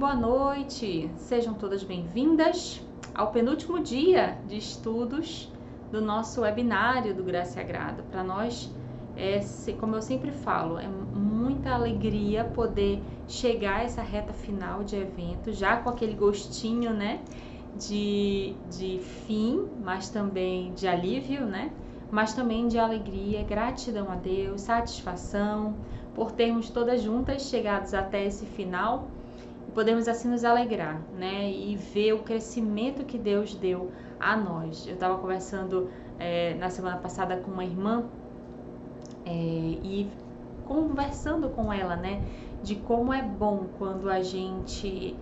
boa noite! Sejam todas bem-vindas ao penúltimo dia de estudos do nosso webinário do Graça e Agrado. Para nós, como eu sempre falo, é muita alegria poder chegar a essa reta final de evento, já com aquele gostinho, né, de fim, mas também de alívio, né, mas também de alegria, gratidão a Deus, satisfação, por termos todas juntas chegados até esse final e podemos assim nos alegrar, né? E ver o crescimento que Deus deu a nós. Eu estava conversando na semana passada com uma irmã e conversando com ela, né? De como é bom quando a gente,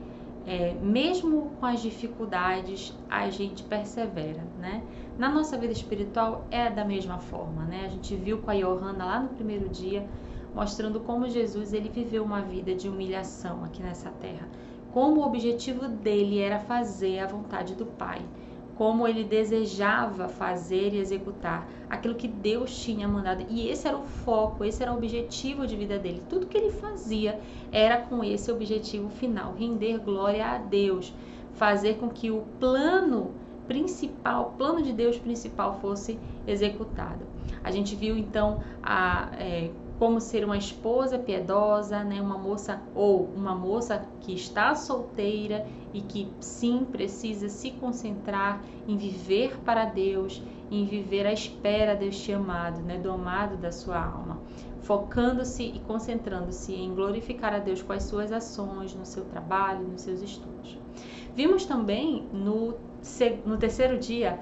mesmo com as dificuldades, a gente persevera, né? Na nossa vida espiritual é da mesma forma, né? A gente viu com a Johanna lá no primeiro dia, mostrando como Jesus ele viveu uma vida de humilhação aqui nessa terra, como o objetivo dele era fazer a vontade do Pai, como ele desejava fazer e executar aquilo que Deus tinha mandado, e esse era o foco, esse era o objetivo de vida dele. Tudo que ele fazia era com esse objetivo final, render glória a Deus, fazer com que o plano principal, o plano de Deus principal fosse executado. A gente viu então como ser uma esposa piedosa, né? Uma moça que está solteira e que sim precisa se concentrar em viver para Deus, em viver à espera deste amado, né? Do amado da sua alma, focando-se e concentrando-se em glorificar a Deus com as suas ações, no seu trabalho, nos seus estudos. Vimos também no terceiro dia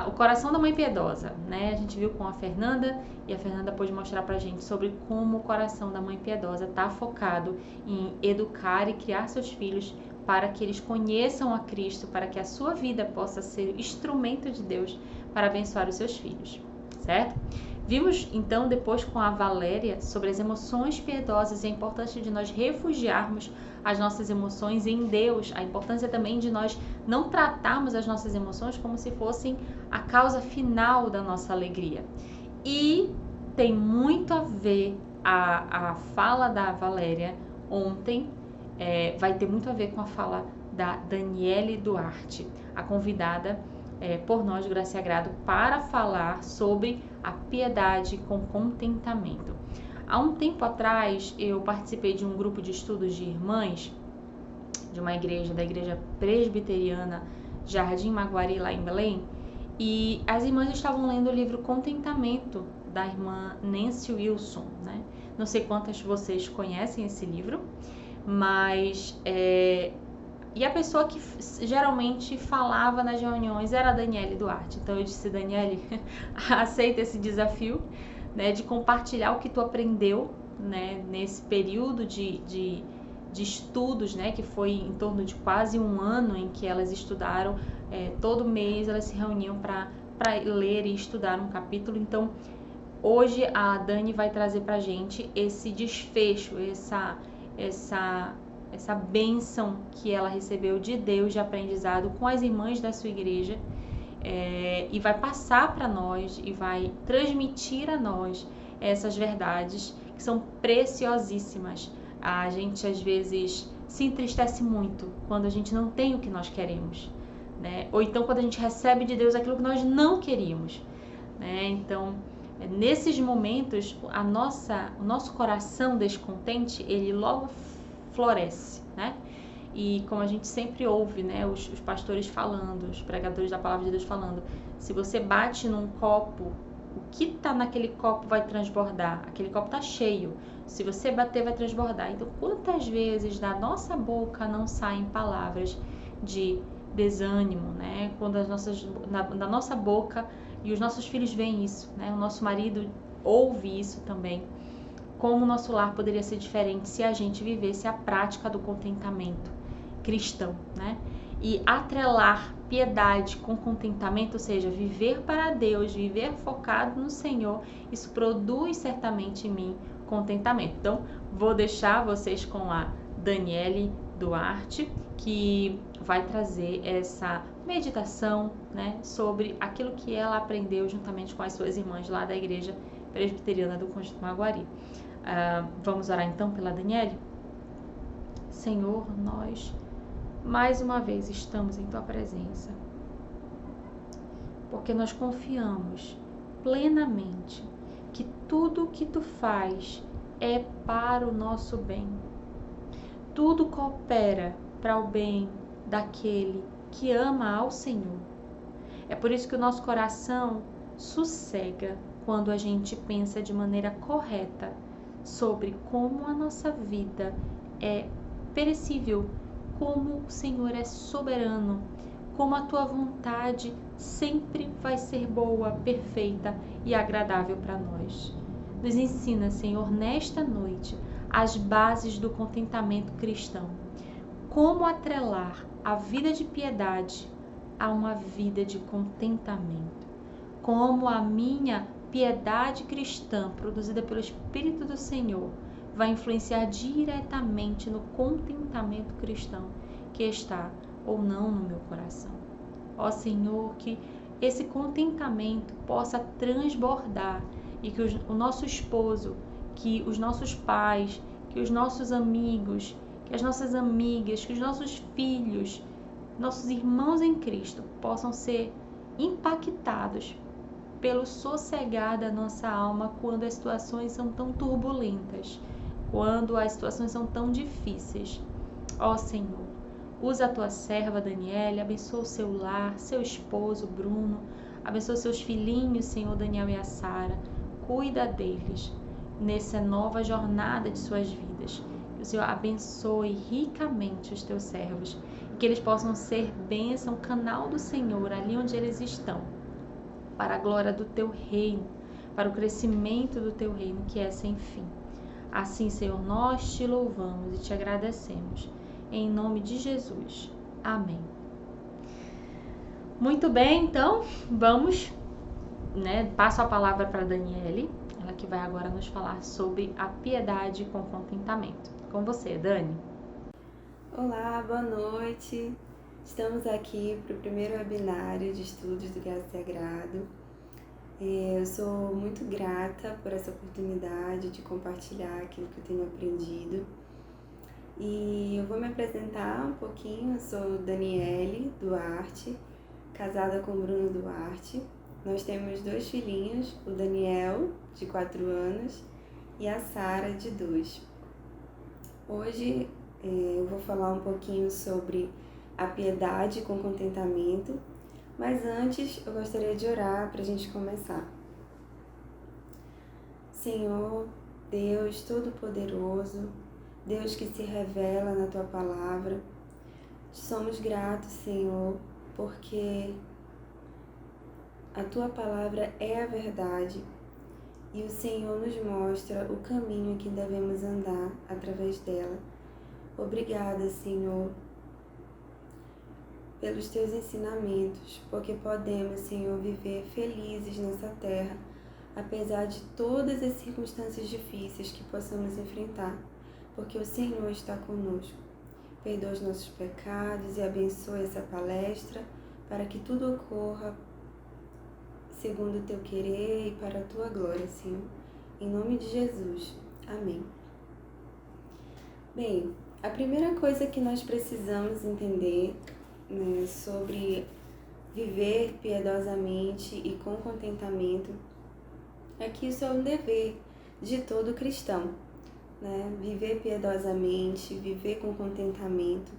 o coração da mãe piedosa, né? A gente viu com a Fernanda e a Fernanda pôde mostrar pra gente sobre como o coração da mãe piedosa está focado em educar e criar seus filhos para que eles conheçam a Cristo, para que a sua vida possa ser instrumento de Deus para abençoar os seus filhos, certo? Vimos então depois com a Valéria sobre as emoções piedosas e a importância de nós refugiarmos as nossas emoções em Deus, a importância também de nós não tratarmos as nossas emoções como se fossem a causa final da nossa alegria. E tem muito a ver a fala da Valéria ontem, vai ter muito a ver com a fala da Daniele Duarte, a convidada por nós do Graça e Agrado para falar sobre a piedade com contentamento. Há um tempo atrás eu participei de um grupo de estudos de irmãs de uma igreja, da igreja presbiteriana Jardim Maguari lá em Belém, e as irmãs estavam lendo o livro Contentamento da irmã Nancy Wilson, né? Não sei quantas vocês conhecem esse livro, mas e a pessoa que geralmente falava nas reuniões era a Daniele Duarte. Então eu disse: Daniele, aceita esse desafio, né, de compartilhar o que tu aprendeu, né, nesse período de estudos, né, que foi em torno de quase um ano em que elas estudaram. Todo mês elas se reuniam para ler e estudar um capítulo. Então hoje a Dani vai trazer pra gente esse desfecho, essa bênção que ela recebeu de Deus de aprendizado com as irmãs da sua igreja, e vai passar para nós e vai transmitir a nós essas verdades que são preciosíssimas. A gente às vezes se entristece muito quando a gente não tem o que nós queremos, né? Ou então quando a gente recebe de Deus aquilo que nós não queríamos, né? Então, nesses momentos, o nosso coração descontente, ele logo floresce, né? E como a gente sempre ouve, né, os pastores falando, os pregadores da palavra de Deus falando, se você bate num copo, o que está naquele copo vai transbordar. Aquele copo está cheio. Se você bater, vai transbordar. Então, quantas vezes da nossa boca não saem palavras de desânimo, né? Quando da nossa boca, e os nossos filhos veem isso, né? O nosso marido ouve isso também. Como o nosso lar poderia ser diferente se a gente vivesse a prática do contentamento cristão, né? E atrelar piedade com contentamento, ou seja, viver para Deus, viver focado no Senhor, isso produz certamente em mim contentamento. Então, vou deixar vocês com a Daniele Duarte, que vai trazer essa meditação, né, sobre aquilo que ela aprendeu juntamente com as suas irmãs lá da igreja presbiteriana do Conjunto Maguari. Vamos orar então pela Daniele? Senhor, nós mais uma vez estamos em Tua presença, porque nós confiamos plenamente que tudo o que Tu faz é para o nosso bem. Tudo coopera para o bem daquele que ama ao Senhor. É por isso que o nosso coração sossega quando a gente pensa de maneira correta sobre como a nossa vida é perecível, como o Senhor é soberano, como a Tua vontade sempre vai ser boa, perfeita e agradável para nós. Nos ensina, Senhor, nesta noite, as bases do contentamento cristão. Como atrelar a vida de piedade a uma vida de contentamento. Como a minha piedade cristã, produzida pelo Espírito do Senhor, vai influenciar diretamente no contentamento cristão que está ou não no meu coração. Ó Senhor, que esse contentamento possa transbordar e que o nosso esposo, que os nossos pais, que os nossos amigos, que as nossas amigas, que os nossos filhos, nossos irmãos em Cristo possam ser impactados pelo sossegar da nossa alma quando as situações são tão turbulentas, quando as situações são tão difíceis. Ó Senhor, usa a tua serva Daniela, abençoa o seu lar, seu esposo Bruno, abençoa seus filhinhos, Senhor Daniel e a Sara, cuida deles nessa nova jornada de suas vidas. Que o Senhor abençoe ricamente os teus servos, que eles possam ser bênção, canal do Senhor ali onde eles estão, para a glória do teu reino, para o crescimento do teu reino que é sem fim. Assim, Senhor, nós te louvamos e te agradecemos. Em nome de Jesus. Amém. Muito bem, então, vamos, passo a palavra para a Daniele, ela que vai agora nos falar sobre a piedade com contentamento. Com você, Dani. Olá, boa noite. Estamos aqui para o primeiro webinário de estudos do Graça e Agrado. Eu sou muito grata por essa oportunidade de compartilhar aquilo que eu tenho aprendido. E eu vou me apresentar um pouquinho. Eu sou Daniele Duarte, casada com Bruno Duarte. Nós temos 2 filhinhos, o Daniel, de 4 anos, e a Sara, de 2. Hoje eu vou falar um pouquinho sobre a piedade com contentamento, mas antes eu gostaria de orar para a gente começar. Senhor, Deus Todo-Poderoso, Deus que se revela na Tua Palavra, somos gratos, Senhor, porque a Tua Palavra é a verdade e o Senhor nos mostra o caminho que devemos andar através dela. Obrigada, Senhor, pelos Teus ensinamentos, porque podemos, Senhor, viver felizes nessa terra, apesar de todas as circunstâncias difíceis que possamos enfrentar, porque o Senhor está conosco. Perdoa os nossos pecados e abençoe essa palestra, para que tudo ocorra segundo o Teu querer e para a Tua glória, Senhor. Em nome de Jesus. Amém. Bem, a primeira coisa que nós precisamos entender, sobre viver piedosamente e com contentamento é que isso é um dever de todo cristão, Viver piedosamente, viver com contentamento,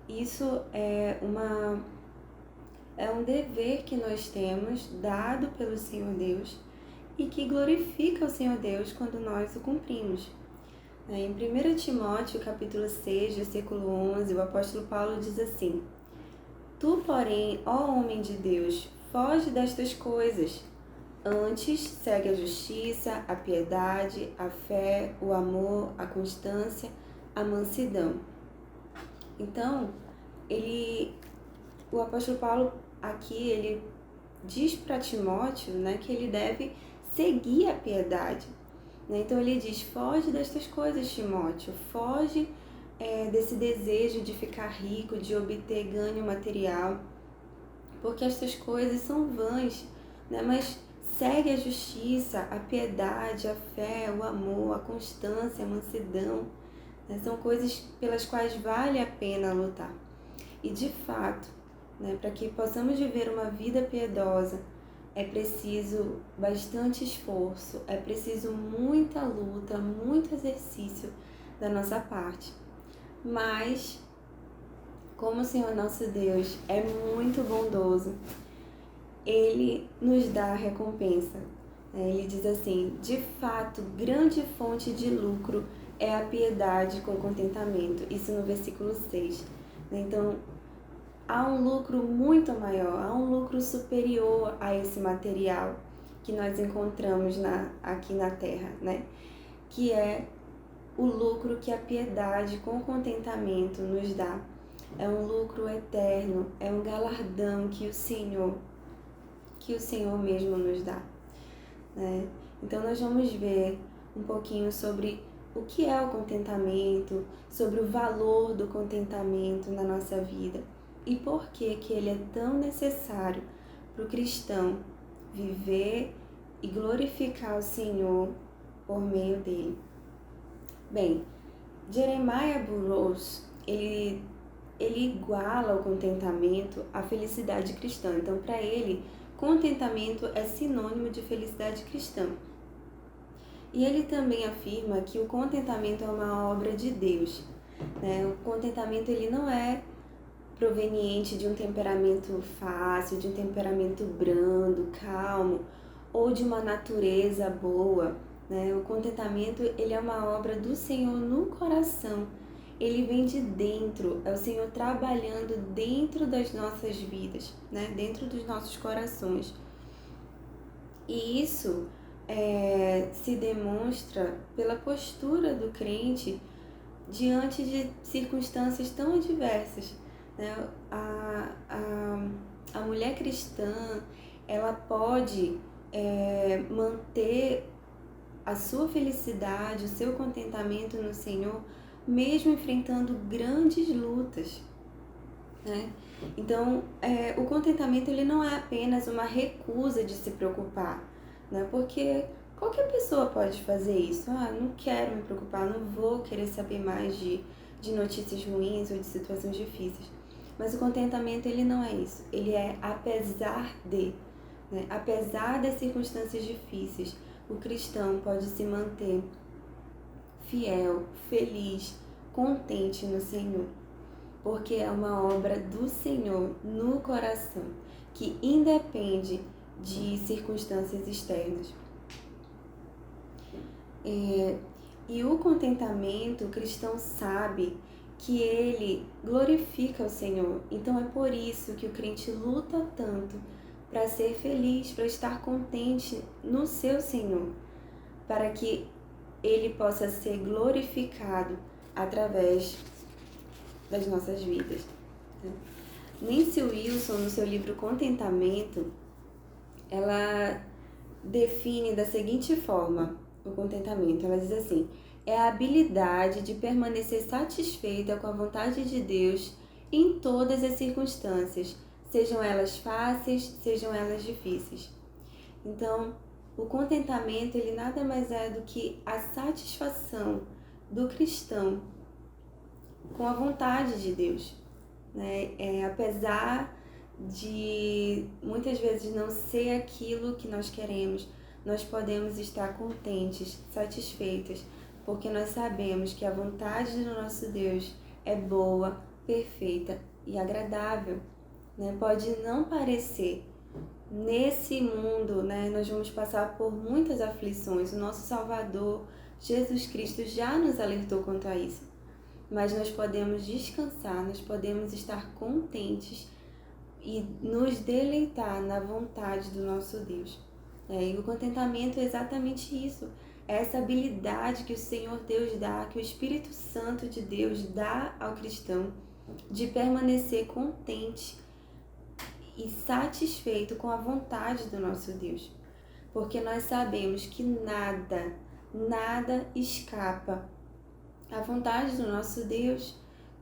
isso é um dever que nós temos dado pelo Senhor Deus e que glorifica o Senhor Deus quando nós o cumprimos. Em 1 Timóteo, capítulo 6, versículo 11, o apóstolo Paulo diz assim: Tu, porém, ó homem de Deus, foge destas coisas. Antes, segue a justiça, a piedade, a fé, o amor, a constância, a mansidão. Então, o apóstolo Paulo aqui, ele diz para Timóteo, que ele deve seguir a piedade. Então ele diz, foge destas coisas, Timóteo, foge desse desejo de ficar rico, de obter ganho material, porque estas coisas são vãs, mas segue a justiça, a piedade, a fé, o amor, a constância, a mansidão, são coisas pelas quais vale a pena lutar. E de fato, né, para que possamos viver uma vida piedosa, é preciso bastante esforço, é preciso muita luta, muito exercício da nossa parte. Mas, como o Senhor nosso Deus é muito bondoso, Ele nos dá a recompensa. Ele diz assim: de fato, grande fonte de lucro é a piedade com contentamento. Isso no versículo 6. Então, há um lucro muito maior, há um lucro superior a esse material que nós encontramos aqui na Terra, né? Que é o lucro que a piedade com contentamento nos dá. É um lucro eterno, é um galardão que o Senhor mesmo nos dá, né? Então nós vamos ver um pouquinho sobre o que é o contentamento, sobre o valor do contentamento na nossa vida e por que ele é tão necessário para o cristão viver e glorificar o Senhor por meio dele. Bem, Jeremiah Burroughs, ele iguala o contentamento à felicidade cristã. Então, para ele, contentamento é sinônimo de felicidade cristã. E ele também afirma que o contentamento é uma obra de Deus, né? O contentamento ele não é proveniente de um temperamento fácil, de um temperamento brando, calmo, ou de uma natureza boa, né? O contentamento ele é uma obra do Senhor no coração. Ele vem de dentro, é o Senhor trabalhando dentro das nossas vidas, né? Dentro dos nossos corações. E isso se demonstra pela postura do crente diante de circunstâncias tão adversas, né? A mulher cristã, ela pode manter a sua felicidade, o seu contentamento no Senhor, mesmo enfrentando grandes lutas, né? Então, o contentamento ele não é apenas uma recusa de se preocupar, né? Porque qualquer pessoa pode fazer isso. Não quero me preocupar, não vou querer saber mais de notícias ruins ou de situações difíceis. Mas o contentamento ele não é isso. Ele é apesar de, né? Apesar das circunstâncias difíceis, o cristão pode se manter fiel, feliz, contente no Senhor, porque é uma obra do Senhor no coração, que independe de circunstâncias externas. E o contentamento, o cristão sabe que ele glorifica o Senhor. Então é por isso que o crente luta tanto para ser feliz, para estar contente no seu Senhor, para que ele possa ser glorificado através das nossas vidas. Nancy Wilson, no seu livro Contentamento, ela define da seguinte forma o contentamento. Ela diz assim: é a habilidade de permanecer satisfeita com a vontade de Deus em todas as circunstâncias, sejam elas fáceis, sejam elas difíceis. Então, o contentamento ele nada mais é do que a satisfação do cristão com a vontade de Deus, né? Apesar de muitas vezes não ser aquilo que nós queremos, nós podemos estar contentes, satisfeitas, porque nós sabemos que a vontade do nosso Deus é boa, perfeita e agradável, né? Pode não parecer. Nesse mundo, né, nós vamos passar por muitas aflições. O nosso Salvador, Jesus Cristo, já nos alertou quanto a isso. Mas nós podemos descansar, nós podemos estar contentes e nos deleitar na vontade do nosso Deus. E o contentamento é exatamente isso. É essa habilidade que o Senhor Deus dá, que o Espírito Santo de Deus dá ao cristão, de permanecer contente e satisfeito com a vontade do nosso Deus. Porque nós sabemos que nada escapa à vontade do nosso Deus.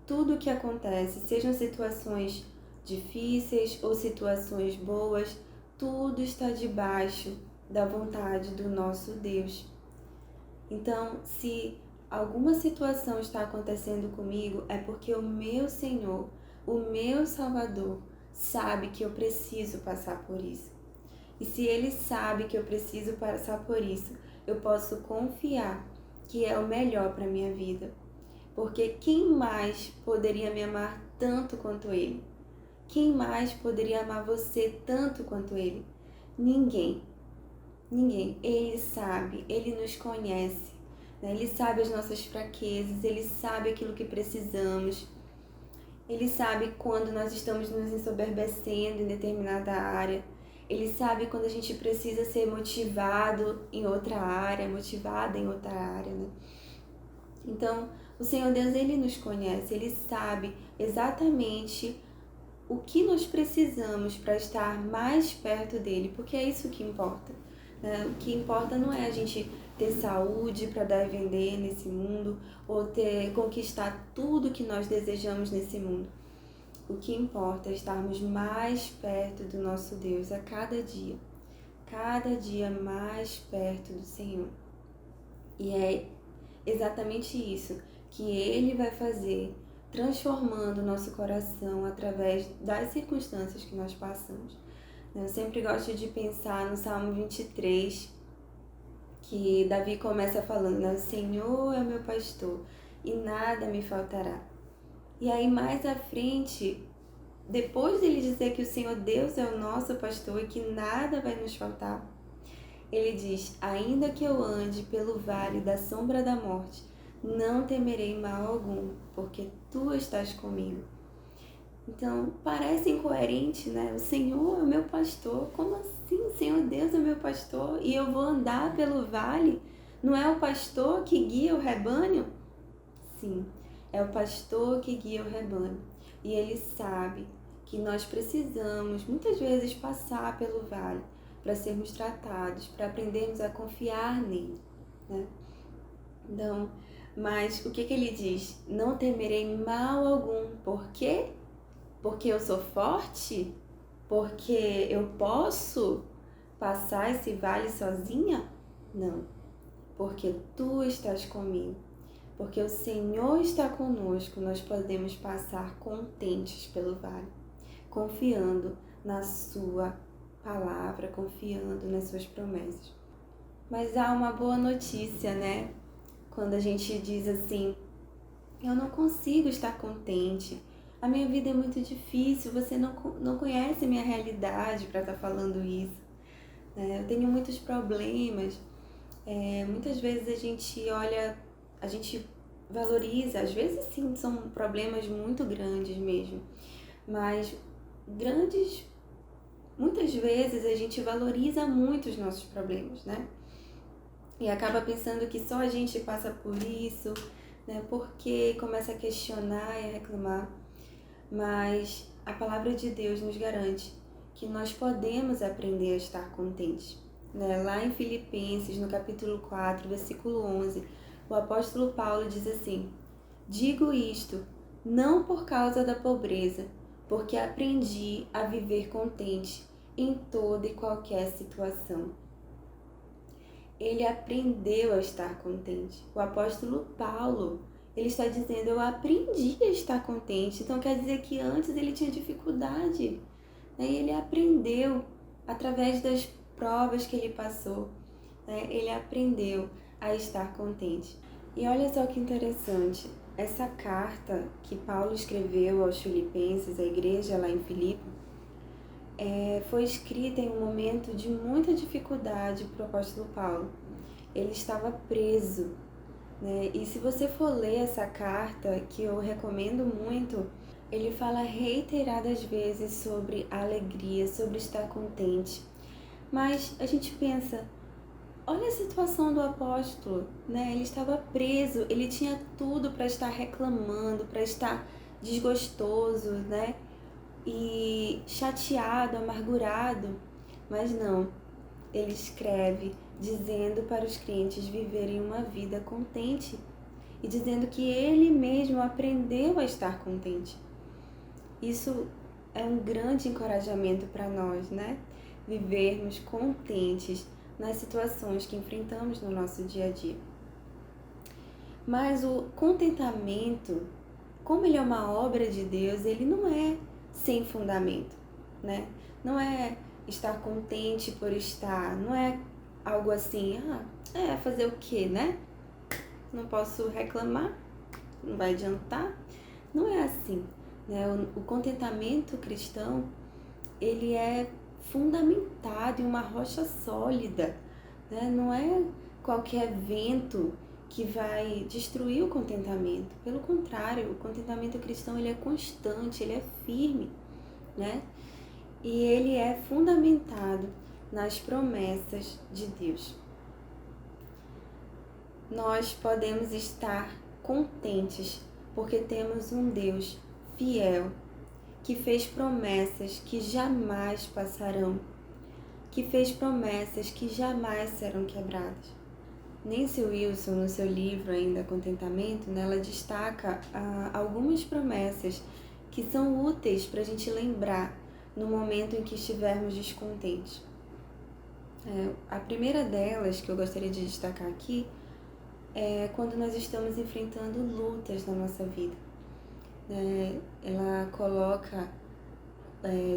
Tudo o que acontece, sejam situações difíceis ou situações boas, tudo está debaixo da vontade do nosso Deus. Então, se alguma situação está acontecendo comigo, é porque o meu Senhor O meu Salvador sabe que eu preciso passar por isso. E se Ele sabe que eu preciso passar por isso, eu posso confiar que é o melhor para a minha vida. Porque quem mais poderia me amar tanto quanto Ele? Quem mais poderia amar você tanto quanto Ele? Ninguém. Ninguém. Ele sabe, Ele nos conhece, né? Ele sabe as nossas fraquezas, Ele sabe aquilo que precisamos. Ele sabe quando nós estamos nos ensoberbecendo em determinada área. Ele sabe quando a gente precisa ser motivado em outra área, motivada em outra área, né? Então, o Senhor Deus, Ele nos conhece, Ele sabe exatamente o que nós precisamos para estar mais perto dEle, porque é isso que importa, né? O que importa não é a gente ter saúde para dar e vender nesse mundo, ou conquistar tudo que nós desejamos nesse mundo. O que importa é estarmos mais perto do nosso Deus a cada dia mais perto do Senhor. E é exatamente isso que Ele vai fazer, transformando o nosso coração através das circunstâncias que nós passamos. Eu sempre gosto de pensar no Salmo 23, que Davi começa falando, né? O Senhor é o meu pastor e nada me faltará. E aí mais à frente, depois dele dizer que o Senhor Deus é o nosso pastor e que nada vai nos faltar, ele diz, ainda que eu ande pelo vale da sombra da morte, não temerei mal algum, porque tu estás comigo. Então, parece incoerente, né? O Senhor é o meu pastor. Como assim? O Senhor Deus é o meu pastor e eu vou andar pelo vale? Não é o pastor que guia o rebanho? Sim, é o pastor que guia o rebanho. E ele sabe que nós precisamos, muitas vezes, passar pelo vale para sermos tratados, para aprendermos a confiar nele, né? Então, mas o que ele diz? Não temerei mal algum. Por quê? Porque eu sou forte? Porque eu posso passar esse vale sozinha? Não, porque tu estás comigo. Porque o Senhor está conosco, nós podemos passar contentes pelo vale, confiando na sua palavra, confiando nas suas promessas. Mas há uma boa notícia, né? Quando a gente diz assim, eu não consigo estar contente, a minha vida é muito difícil, você não conhece a minha realidade para estar falando isso. Eu tenho muitos problemas. Muitas vezes a gente olha, a gente valoriza, às vezes sim, são problemas muito grandes mesmo, mas muitas vezes a gente valoriza muito os nossos problemas, né? E acaba pensando que só a gente passa por isso, né? Porque começa a questionar e a reclamar. Mas a palavra de Deus nos garante que nós podemos aprender a estar contentes, né? Lá em Filipenses, no capítulo 4, versículo 11, o apóstolo Paulo diz assim, digo isto, não por causa da pobreza, porque aprendi a viver contente em toda e qualquer situação. Ele aprendeu a estar contente. O apóstolo Paulo, ele está dizendo, eu aprendi a estar contente. Então quer dizer que antes ele tinha dificuldade, né? E ele aprendeu através das provas que ele passou, né? Ele aprendeu a estar contente. E olha só que interessante, essa carta que Paulo escreveu aos Filipenses, à igreja lá em Filipe, foi escrita em um momento de muita dificuldade para o apóstolo Paulo. Ele estava preso, né? E se você for ler essa carta, que eu recomendo muito, ele fala reiteradas vezes sobre alegria, sobre estar contente. Mas a gente pensa, olha a situação do apóstolo, né? Ele estava preso, ele tinha tudo para estar reclamando, para estar desgostoso, né? E chateado, amargurado, mas não, ele escreve dizendo para os crentes viverem uma vida contente e dizendo que ele mesmo aprendeu a estar contente. Isso é um grande encorajamento para nós, né? Vivermos contentes nas situações que enfrentamos no nosso dia a dia. Mas o contentamento como ele é uma obra de Deus, ele não é sem fundamento, né? Não é estar contente por estar, não é algo assim, fazer o quê, né? Não posso reclamar, não vai adiantar. Não é assim, né? O contentamento cristão, ele é fundamentado em uma rocha sólida, né? Não é qualquer vento que vai destruir o contentamento. Pelo contrário, o contentamento cristão, ele é constante, ele é firme, né? E ele é fundamentado nas promessas de Deus. Nós podemos estar contentes porque temos um Deus fiel, que fez promessas que jamais passarão, que fez promessas que jamais serão quebradas. Nancy Wilson, no seu livro ainda Contentamento, ela destaca algumas promessas que são úteis para a gente lembrar no momento em que estivermos descontentes. A primeira delas, que eu gostaria de destacar aqui, é quando nós estamos enfrentando lutas na nossa vida. Ela coloca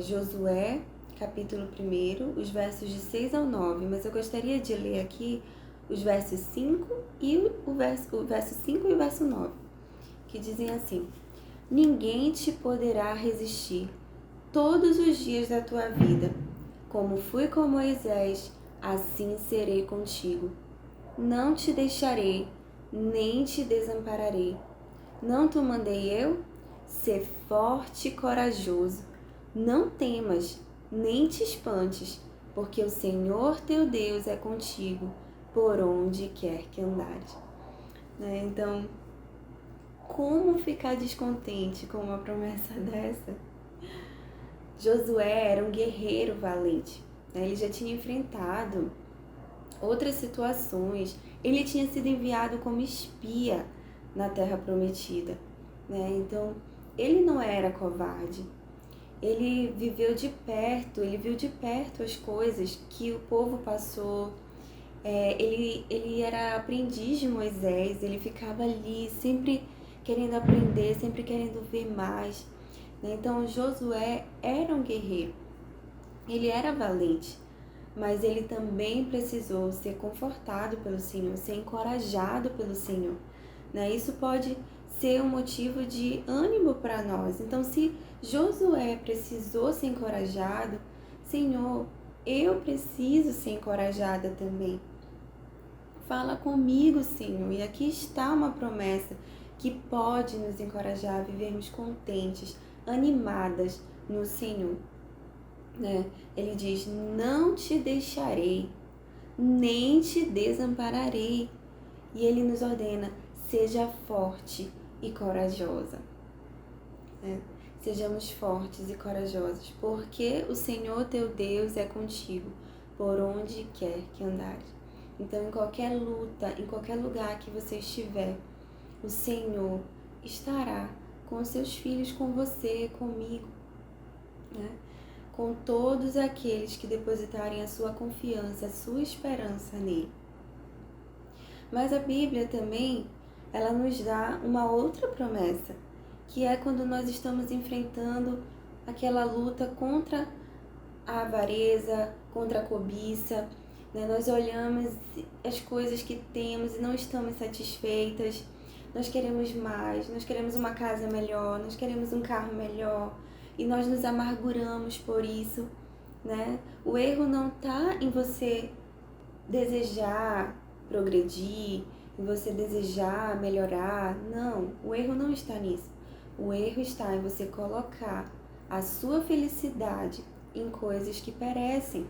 Josué, capítulo 1, os versos de 6 ao 9, mas eu gostaria de ler aqui os versos 5 e o verso 5 e o verso 9, que dizem assim: ninguém te poderá resistir todos os dias da tua vida. Como fui com Moisés, assim serei contigo. Não te deixarei, nem te desampararei. Não te mandei eu? Sê forte e corajoso. Não temas, nem te espantes, porque o Senhor teu Deus é contigo, por onde quer que andares. Então, como ficar descontente com uma promessa dessa? Josué era um guerreiro valente. Ele já tinha enfrentado outras situações. Ele tinha sido enviado como espia na Terra Prometida. Então, ele não era covarde. Ele viu de perto as coisas que o povo passou. Ele era aprendiz de Moisés, ele ficava ali sempre querendo aprender, sempre querendo ver mais. Então, Josué era um guerreiro, ele era valente, mas ele também precisou ser confortado pelo Senhor, ser encorajado pelo Senhor. Isso pode ser um motivo de ânimo para nós. Então, se Josué precisou ser encorajado, Senhor, eu preciso ser encorajada também. Fala comigo, Senhor. E aqui está uma promessa que pode nos encorajar a vivermos contentes, animadas no Senhor. Ele diz: não te deixarei, nem te desampararei. E ele nos ordena: seja forte e corajosa. Sejamos fortes e corajosos, porque o Senhor teu Deus é contigo, por onde quer que andares. Então, em qualquer luta, em qualquer lugar que você estiver, o Senhor estará com seus filhos, com você, comigo, com todos aqueles que depositarem a sua confiança, a sua esperança nele. Mas a Bíblia também, ela nos dá uma outra promessa, que é quando nós estamos enfrentando aquela luta contra a avareza, contra a cobiça. Nós olhamos as coisas que temos e não estamos satisfeitas. Nós queremos mais, nós queremos uma casa melhor, nós queremos um carro melhor. E nós nos amarguramos por isso. O erro não está em você desejar progredir, em você desejar melhorar. Não, o erro não está nisso. O erro está em você colocar a sua felicidade em coisas que perecem.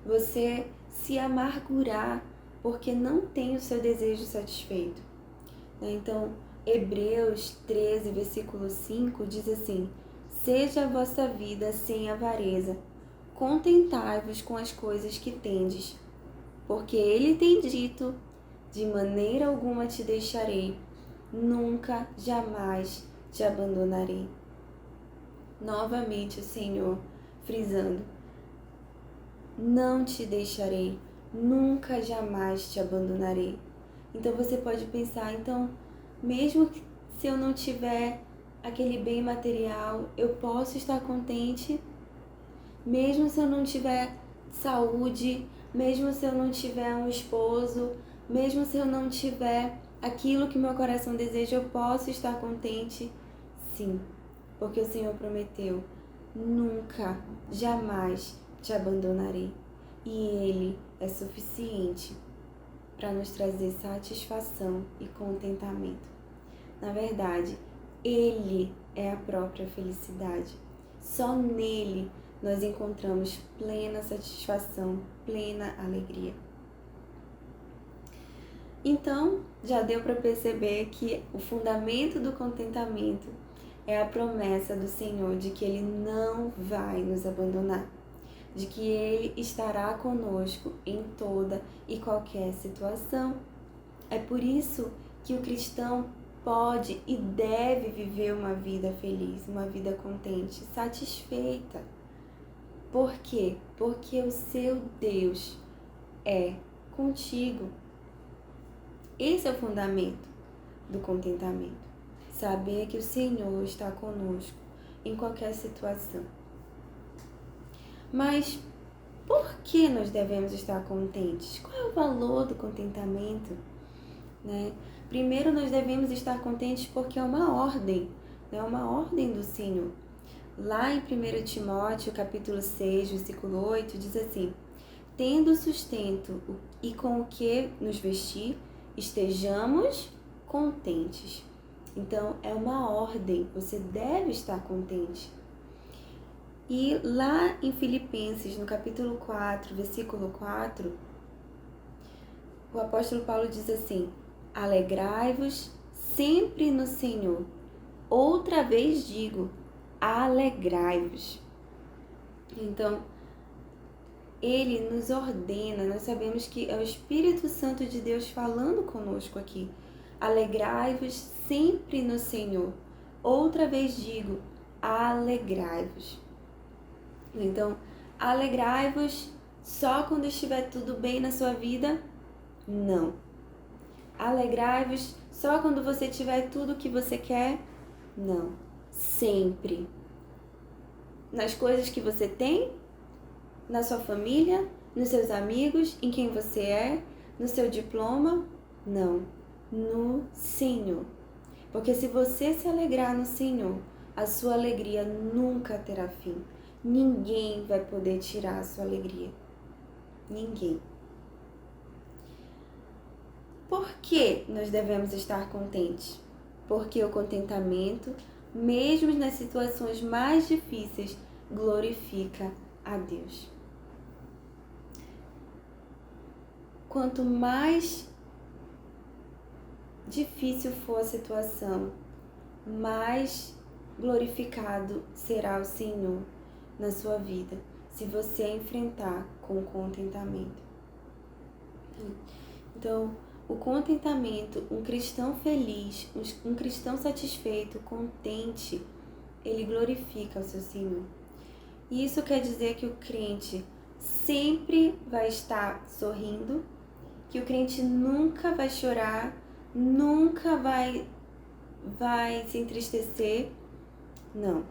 Você se amargurar porque não tem o seu desejo satisfeito. Então, Hebreus 13, versículo 5 diz assim: seja a vossa vida sem avareza, contentai-vos com as coisas que tendes, porque ele tem dito: de maneira alguma te deixarei, nunca, jamais te abandonarei. Novamente o Senhor frisando: não te deixarei, nunca, jamais te abandonarei. Então você pode pensar, mesmo se eu não tiver aquele bem material, eu posso estar contente? Mesmo se eu não tiver saúde, mesmo se eu não tiver um esposo, mesmo se eu não tiver aquilo que meu coração deseja, eu posso estar contente? Sim, porque o Senhor prometeu: nunca, jamais te abandonarei. E Ele é suficiente para nos trazer satisfação e contentamento. Na verdade, Ele é a própria felicidade. Só nele nós encontramos plena satisfação, plena alegria. Então, já deu para perceber que o fundamento do contentamento é a promessa do Senhor de que Ele não vai nos abandonar, de que Ele estará conosco em toda e qualquer situação. É por isso que o cristão pode e deve viver uma vida feliz, uma vida contente, satisfeita. Por quê? Porque o seu Deus é contigo. Esse é o fundamento do contentamento. Saber que o Senhor está conosco em qualquer situação. Mas por que nós devemos estar contentes? Qual é o valor do contentamento? Primeiro, nós devemos estar contentes porque é uma ordem, é uma ordem do Senhor. Lá em 1 Timóteo, capítulo 6, versículo 8, diz assim: tendo sustento e com o que nos vestir, estejamos contentes. Então, é uma ordem, você deve estar contente. E lá em Filipenses, no capítulo 4, versículo 4, o apóstolo Paulo diz assim: alegrai-vos sempre no Senhor. Outra vez digo, alegrai-vos. Então, Ele nos ordena, nós sabemos que é o Espírito Santo de Deus falando conosco aqui. Alegrai-vos sempre no Senhor. Outra vez digo, alegrai-vos. Então, alegrai-vos só quando estiver tudo bem na sua vida? Não. Alegrai-vos só quando você tiver tudo o que você quer? Não. Sempre. Nas coisas que você tem, na sua família, nos seus amigos, em quem você é, no seu diploma? Não. No Senhor. Porque se você se alegrar no Senhor, a sua alegria nunca terá fim. Ninguém vai poder tirar a sua alegria. Ninguém. Por que nós devemos estar contentes? Porque o contentamento, mesmo nas situações mais difíceis, glorifica a Deus. Quanto mais difícil for a situação, mais glorificado será o Senhor na sua vida, se você a enfrentar com contentamento. Então, o contentamento, um cristão feliz, um cristão satisfeito, contente, ele glorifica o seu Senhor. E isso quer dizer que o crente sempre vai estar sorrindo, que o crente nunca vai chorar, nunca vai se entristecer. Não.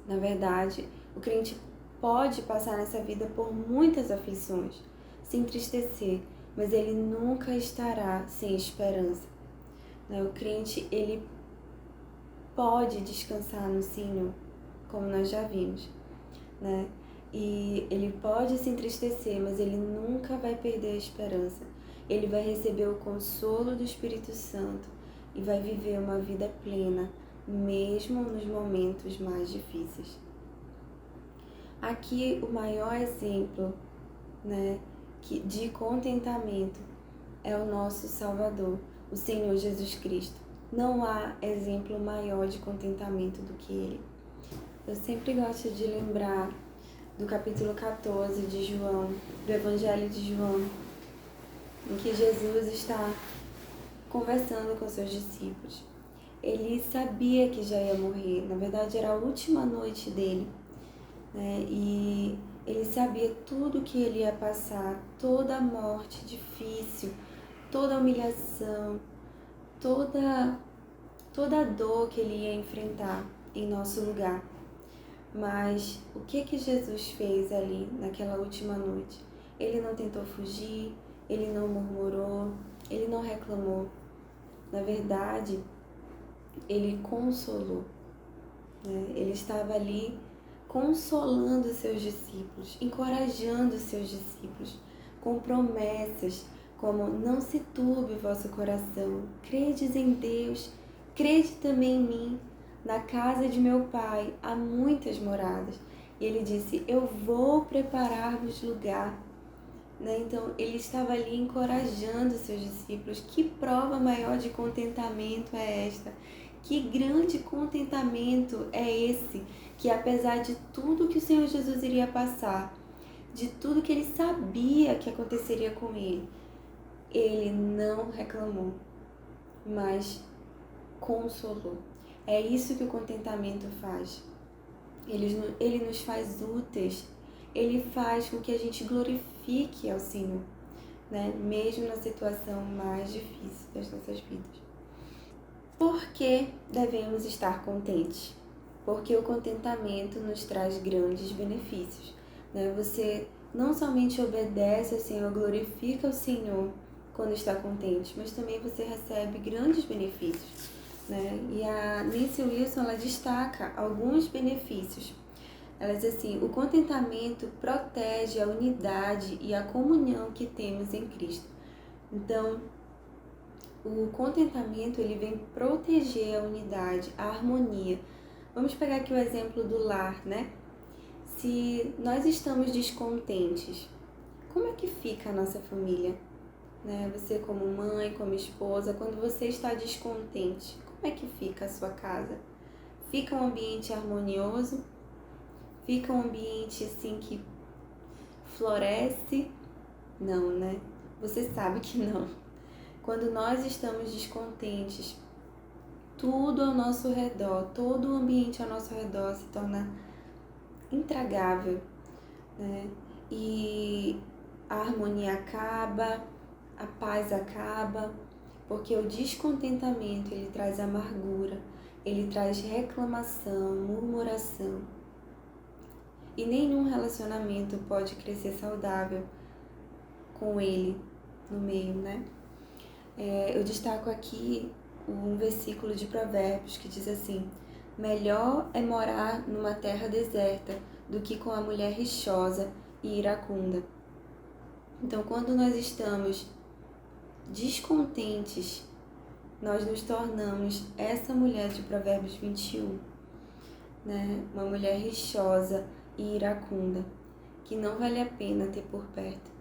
Na verdade, o crente pode passar nessa vida por muitas aflições, se entristecer, mas ele nunca estará sem esperança. O crente, ele pode descansar no Senhor, como nós já vimos, E ele pode se entristecer, mas ele nunca vai perder a esperança. Ele vai receber o consolo do Espírito Santo e vai viver uma vida plena, mesmo nos momentos mais difíceis. Aqui o maior exemplo, de contentamento é o nosso Salvador, o Senhor Jesus Cristo. Não há exemplo maior de contentamento do que Ele. Eu sempre gosto de lembrar do capítulo 14 de João, do Evangelho de João, em que Jesus está conversando com seus discípulos. Ele sabia que já ia morrer, na verdade era a última noite dele, E ele sabia tudo que ele ia passar, toda a morte difícil, toda a humilhação, toda toda a dor que ele ia enfrentar em nosso lugar. Mas o que Jesus fez ali naquela última noite? Ele não tentou fugir, ele não murmurou, ele não reclamou. Na verdade, ele consolou, né? Ele estava ali consolando os seus discípulos, encorajando os seus discípulos com promessas como: não se turbe o vosso coração, credes em Deus, crede também em mim. Na casa de meu pai há muitas moradas. E ele disse: eu vou preparar-vos lugar. Então, ele estava ali encorajando os seus discípulos. Que prova maior de contentamento é esta? Que grande contentamento é esse? Que apesar de tudo que o Senhor Jesus iria passar, de tudo que ele sabia que aconteceria com ele não reclamou, mas consolou. É isso que o contentamento faz. Ele nos faz úteis, ele faz com que a gente glorifique ao Senhor, né? Mesmo na situação mais difícil das nossas vidas. Por que devemos estar contentes? Porque o contentamento nos traz grandes benefícios, né? Você não somente obedece ao Senhor, glorifica o Senhor quando está contente, mas também você recebe grandes benefícios, né? E a Nancy Wilson, ela destaca alguns benefícios. Ela diz assim: o contentamento protege a unidade e a comunhão que temos em Cristo. Então, o contentamento, ele vem proteger a unidade, a harmonia. Vamos pegar aqui o exemplo do lar, né? Se nós estamos descontentes, como é que fica a nossa família? Né? Você como mãe, como esposa, quando você está descontente, como é que fica a sua casa? Fica um ambiente harmonioso? Fica um ambiente assim que floresce? Não, né? Você sabe que não. Quando nós estamos descontentes, tudo ao nosso redor, todo o ambiente ao nosso redor se torna intragável, né? E a harmonia acaba, a paz acaba, porque o descontentamento, ele traz amargura, ele traz reclamação, murmuração. E nenhum relacionamento pode crescer saudável com ele no meio, né? Eu destaco aqui um versículo de Provérbios que diz assim: melhor é morar numa terra deserta do que com a mulher rixosa e iracunda. Então, quando nós estamos descontentes, nós nos tornamos essa mulher de Provérbios 21, né? Uma mulher rixosa e iracunda, que não vale a pena ter por perto.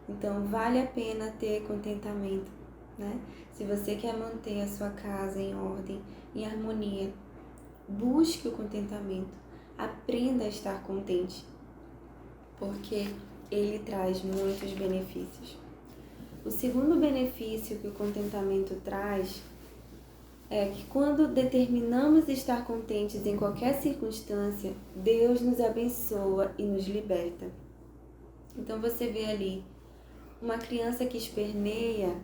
Então, vale a pena ter contentamento, né? Se você quer manter a sua casa em ordem, em harmonia, busque o contentamento, aprenda a estar contente, porque ele traz muitos benefícios. O segundo benefício que o contentamento traz é que quando determinamos estar contentes em qualquer circunstância, Deus nos abençoa e nos liberta. Então você vê ali uma criança que esperneia,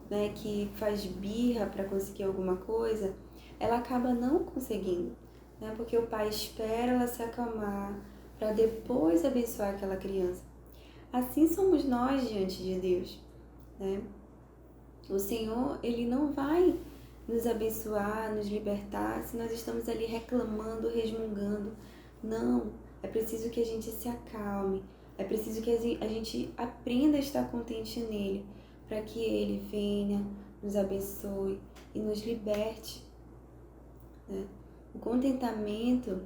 né, que faz birra para conseguir alguma coisa, ela acaba não conseguindo, né, porque o pai espera ela se acalmar para depois abençoar aquela criança. Assim somos nós diante de Deus, né? O Senhor, ele não vai nos abençoar, nos libertar, se nós estamos ali reclamando, resmungando. Não, é preciso que a gente se acalme, é preciso que a gente aprenda a estar contente nele, para que ele venha, nos abençoe e nos liberte, né? O contentamento,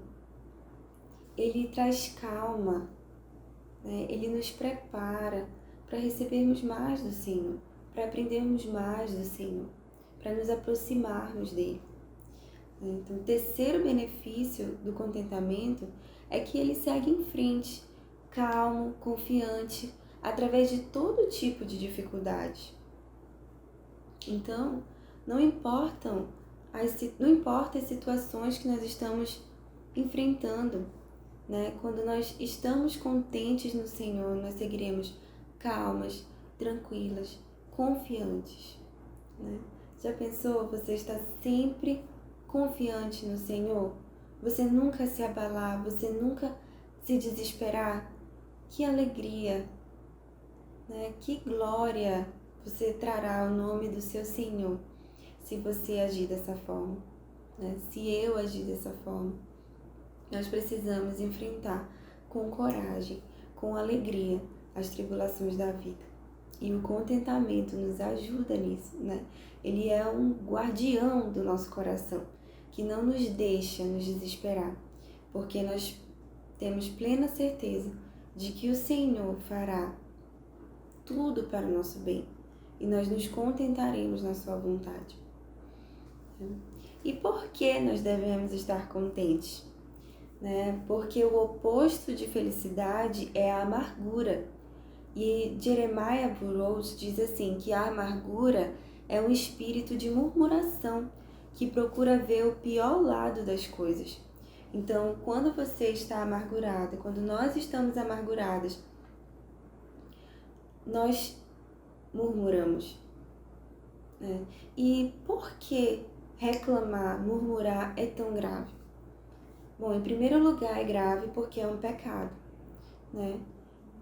ele traz calma, né? Ele nos prepara para recebermos mais do Senhor, para aprendermos mais do Senhor, para nos aproximarmos dele. Então, o terceiro benefício do contentamento é que ele segue em frente, calmo, confiante, através de todo tipo de dificuldade. Então, não importa as situações que nós estamos enfrentando, né? Quando nós estamos contentes no Senhor, nós seguiremos calmas, tranquilas, confiantes, né? Já pensou? Você está sempre confiante no Senhor? Você nunca se abalar, você nunca se desesperar? Que alegria, né? Que glória você trará ao nome do seu Senhor se você agir dessa forma, né? Se eu agir dessa forma. Nós precisamos enfrentar com coragem, com alegria, as tribulações da vida. E o contentamento nos ajuda nisso, né? Ele é um guardião do nosso coração, que não nos deixa nos desesperar, porque nós temos plena certeza de que o Senhor fará tudo para o nosso bem e nós nos contentaremos na sua vontade. E por que nós devemos estar contentes? Porque o oposto de felicidade é a amargura. E Jeremiah Burroughs diz assim, que a amargura é um espírito de murmuração que procura ver o pior lado das coisas. Então, quando você está amargurada, quando nós estamos amarguradas, nós murmuramos. E por que reclamar, murmurar é tão grave? Bom, em primeiro lugar é grave porque é um pecado, né?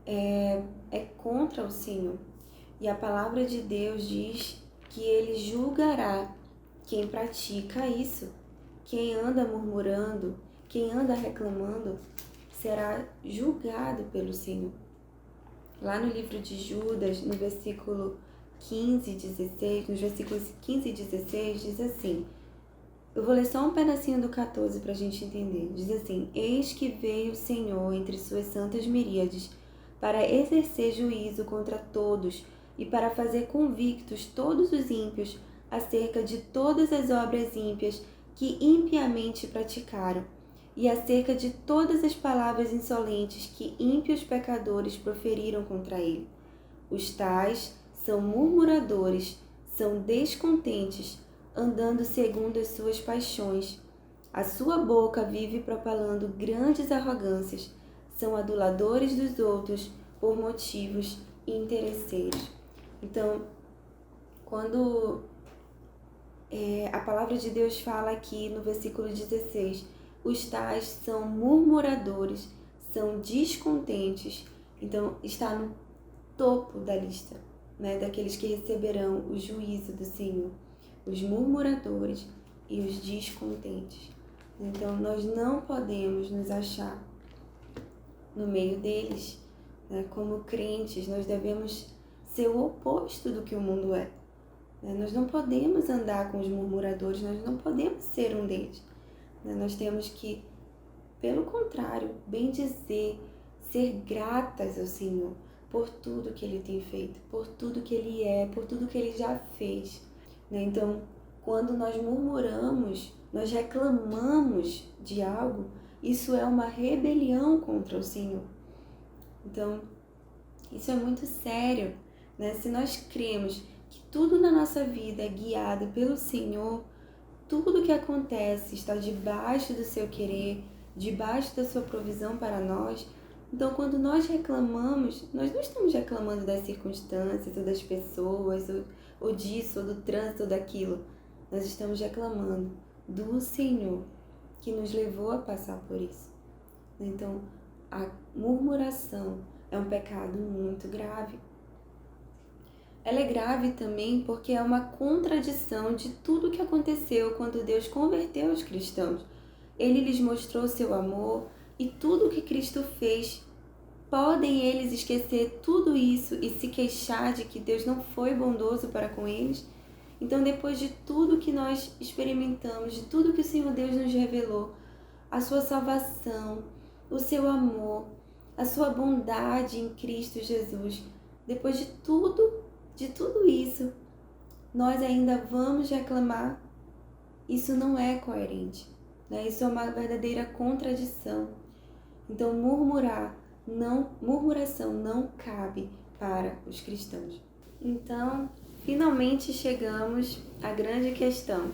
É contra o Senhor. E a palavra de Deus diz que Ele julgará quem pratica isso. Quem anda murmurando, quem anda reclamando, será julgado pelo Senhor. Lá no livro de Judas, no versículo 15 e 16, nos versículos 15 e 16, diz assim, eu vou ler só um pedacinho do 14 para a gente entender. Diz assim, eis que veio o Senhor entre suas santas miríades para exercer juízo contra todos e para fazer convictos todos os ímpios acerca de todas as obras ímpias que impiamente praticaram e acerca de todas as palavras insolentes que ímpios pecadores proferiram contra ele. Os tais são murmuradores, são descontentes, andando segundo as suas paixões. A sua boca vive propalando grandes arrogâncias, são aduladores dos outros por motivos interesseiros. Então, quando a palavra de Deus fala aqui no versículo 16, os tais são murmuradores, são descontentes, então está no topo da lista, né, daqueles que receberão o juízo do Senhor, os murmuradores e os descontentes. Então, nós não podemos nos achar no meio deles, né? Como crentes, nós devemos ser o oposto do que o mundo é. Nós não podemos andar com os murmuradores, nós não podemos ser um deles. Nós temos que, pelo contrário, bem dizer, ser gratas ao Senhor por tudo que Ele tem feito, por tudo que Ele é, por tudo que Ele já fez. Então, quando nós murmuramos, nós reclamamos de algo, isso é uma rebelião contra o Senhor. Então, isso é muito sério, né? Se nós cremos que tudo na nossa vida é guiado pelo Senhor, tudo que acontece está debaixo do seu querer, debaixo da sua provisão para nós, então quando nós reclamamos, nós não estamos reclamando das circunstâncias ou das pessoas, ou disso, ou do trânsito, ou daquilo. Nós estamos reclamando do Senhor, que nos levou a passar por isso. Então, a murmuração é um pecado muito grave. Ela é grave também porque é uma contradição de tudo o que aconteceu quando Deus converteu os cristãos. Ele lhes mostrou seu amor e tudo o que Cristo fez. Podem eles esquecer tudo isso e se queixar de que Deus não foi bondoso para com eles? Então, depois de tudo que nós experimentamos, de tudo que o Senhor Deus nos revelou, a sua salvação, o seu amor, a sua bondade em Cristo Jesus, depois de tudo isso, nós ainda vamos reclamar? Isso não é coerente, né? Isso é uma verdadeira contradição. Então, murmuração não cabe para os cristãos. Então, finalmente chegamos à grande questão.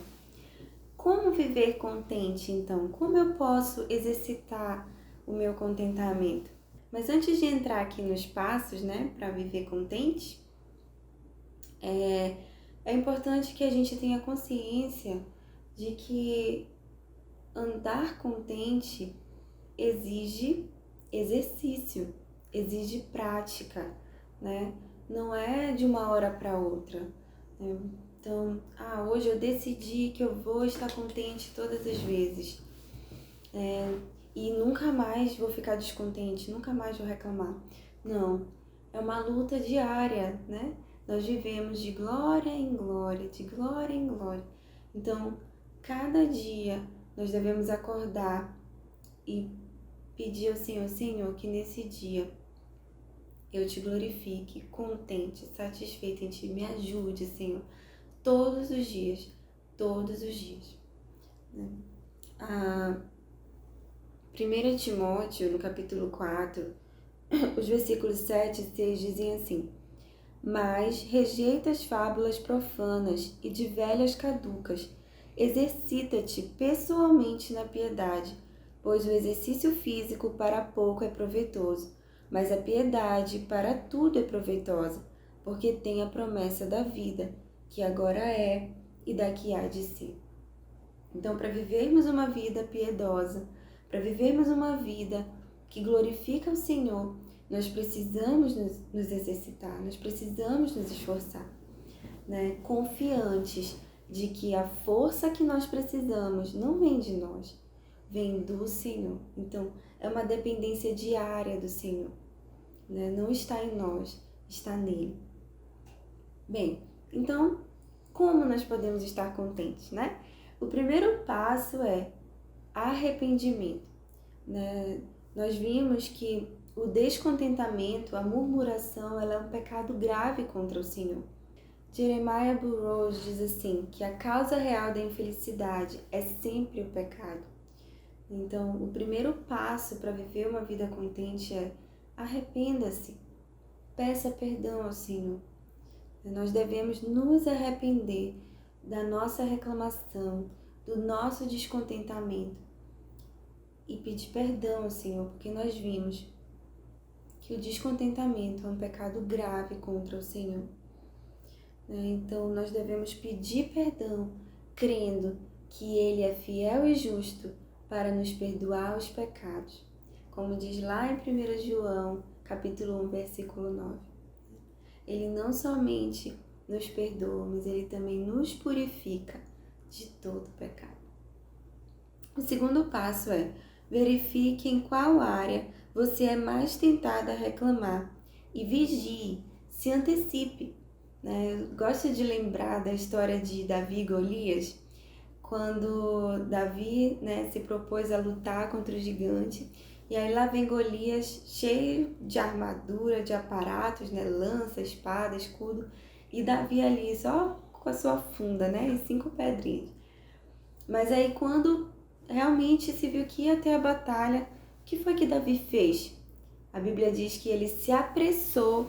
Como viver contente, então? Como eu posso exercitar o meu contentamento? Mas antes de entrar aqui nos passos, né, para viver contente, é importante que a gente tenha consciência de que andar contente exige exercício, exige prática, né? Não é de uma hora para outra, né? Então, hoje eu decidi que eu vou estar contente todas as vezes, e nunca mais vou ficar descontente, nunca mais vou reclamar. Não, é uma luta diária, né? Nós vivemos de glória em glória, de glória em glória. Então, cada dia nós devemos acordar e pedir ao Senhor, Senhor, que nesse dia eu te glorifique, contente, satisfeita em Ti. Me ajude, Senhor, todos os dias, todos os dias. A 1 Timóteo, no capítulo 4, os versículos 7 e 6 dizem assim: Mas rejeita as fábulas profanas e de velhas caducas. Exercita-te pessoalmente na piedade, pois o exercício físico para pouco é proveitoso, mas a piedade para tudo é proveitosa, porque tem a promessa da vida, que agora é e daqui há de ser. Então, para vivermos uma vida piedosa, para vivermos uma vida que glorifica o Senhor, nós precisamos nos exercitar, nós precisamos nos esforçar, né? Confiantes de que a força que nós precisamos não vem de nós, vem do Senhor. Então, é uma dependência diária do Senhor, né? Não está em nós, está nele. Bem, então, como nós podemos estar contentes, né? O primeiro passo é arrependimento, né? Nós vimos que o descontentamento, a murmuração, ela é um pecado grave contra o Senhor. Jeremiah Burroughs diz assim, que a causa real da infelicidade é sempre o pecado. Então, o primeiro passo para viver uma vida contente é arrependa-se, peça perdão ao Senhor. Nós devemos nos arrepender da nossa reclamação, do nosso descontentamento e pedir perdão ao Senhor, porque nós vimos que o descontentamento é um pecado grave contra o Senhor. Então, nós devemos pedir perdão, crendo que Ele é fiel e justo para nos perdoar os pecados, como diz lá em 1 João, capítulo 1, versículo 9. Ele não somente nos perdoa, mas Ele também nos purifica de todo pecado. O segundo passo é: verifique em qual área você é mais tentada a reclamar e vigie, se antecipe. Eu gosto de lembrar da história de Davi e Golias, quando Davi, se propôs a lutar contra o gigante, e aí lá vem Golias cheio de armadura, de aparatos, lança, espada, escudo, e Davi ali só com a sua funda, e 5 pedrinhas. Mas aí quando realmente se viu que ia ter a batalha, o que foi que Davi fez? A Bíblia diz que ele se apressou,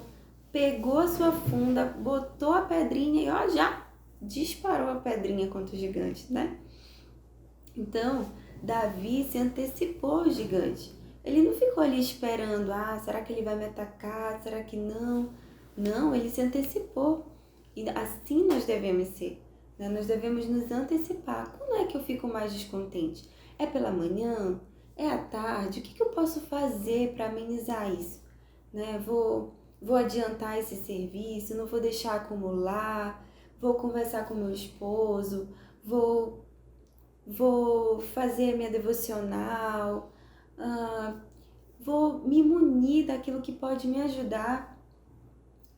pegou a sua funda, botou a pedrinha e já disparou a pedrinha contra o gigante, Então, Davi se antecipou ao gigante. Ele não ficou ali esperando, será que ele vai me atacar? Será que não? Não, ele se antecipou. E assim nós devemos ser. Nós devemos nos antecipar. Quando é que eu fico mais descontente? É pela manhã? É à tarde? O que eu posso fazer para amenizar isso? Vou adiantar esse serviço, não vou deixar acumular, vou conversar com meu esposo, vou fazer minha devocional, vou me munir daquilo que pode me ajudar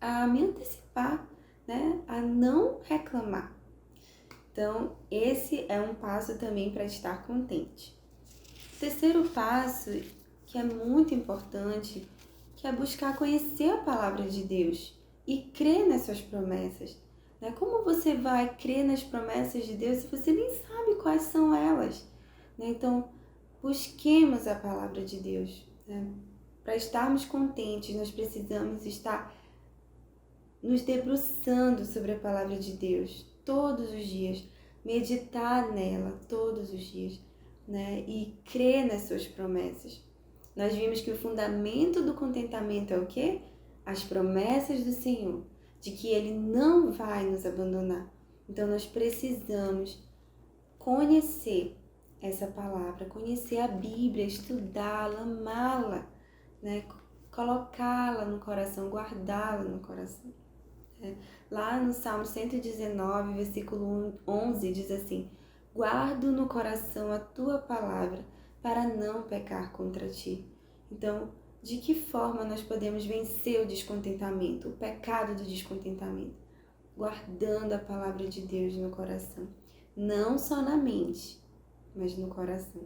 a me antecipar, a não reclamar. Então, esse é um passo também para estar contente. O terceiro passo, que é muito importante, que é buscar conhecer a palavra de Deus e crer nas suas promessas. Como você vai crer nas promessas de Deus se você nem sabe quais são elas? Então, busquemos a palavra de Deus. Para estarmos contentes, nós precisamos estar nos debruçando sobre a palavra de Deus todos os dias, meditar nela todos os dias, e crer nas suas promessas. Nós vimos que o fundamento do contentamento é o quê? As promessas do Senhor, de que Ele não vai nos abandonar. Então, nós precisamos conhecer essa palavra, conhecer a Bíblia, estudá-la, amá-la, né? Colocá-la no coração, guardá-la no coração. Lá no Salmo 119, versículo 11, diz assim: guardo no coração a tua palavra para não pecar contra ti. Então, de que forma nós podemos vencer o descontentamento, o pecado do descontentamento? Guardando a palavra de Deus no coração. Não só na mente, mas no coração.